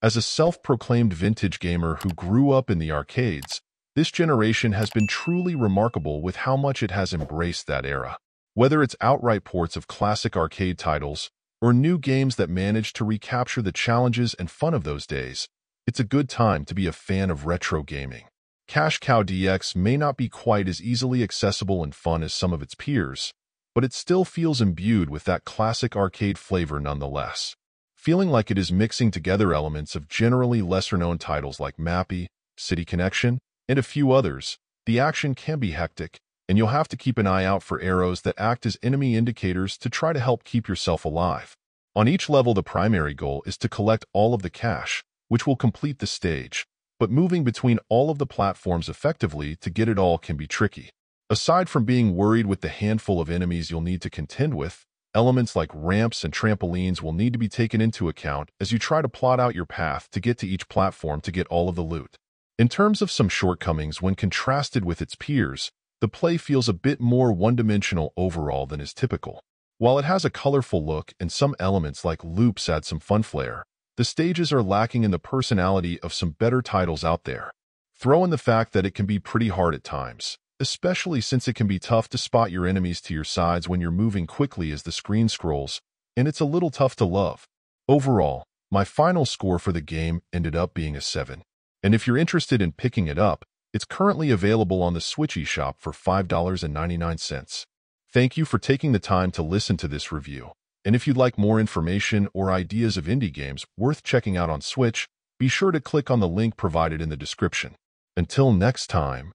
As a self-proclaimed vintage gamer who grew up in the arcades, this generation has been truly remarkable with how much it has embraced that era. Whether it's outright ports of classic arcade titles or new games that manage to recapture the challenges and fun of those days, it's a good time to be a fan of retro gaming. Cash Cow DX may not be quite as easily accessible and fun as some of its peers, but it still feels imbued with that classic arcade flavor nonetheless. Feeling like it is mixing together elements of generally lesser-known titles like Mappy, City Connection, and a few others, the action can be hectic, and you'll have to keep an eye out for arrows that act as enemy indicators to try to help keep yourself alive. On each level, the primary goal is to collect all of the cash, which will complete the stage, but moving between all of the platforms effectively to get it all can be tricky. Aside from being worried with the handful of enemies you'll need to contend with, elements like ramps and trampolines will need to be taken into account as you try to plot out your path to get to each platform to get all of the loot. In terms of some shortcomings when contrasted with its peers, the play feels a bit more one-dimensional overall than is typical. While it has a colorful look and some elements like loops add some fun flair, the stages are lacking in the personality of some better titles out there. Throw in the fact that it can be pretty hard at times, especially since it can be tough to spot your enemies to your sides when you're moving quickly as the screen scrolls, and it's a little tough to love. Overall, my final score for the game ended up being a 7. And if you're interested in picking it up, it's currently available on the Switch eShop for $5.99. Thank you for taking the time to listen to this review. And if you'd like more information or ideas of indie games worth checking out on Switch, be sure to click on the link provided in the description. Until next time.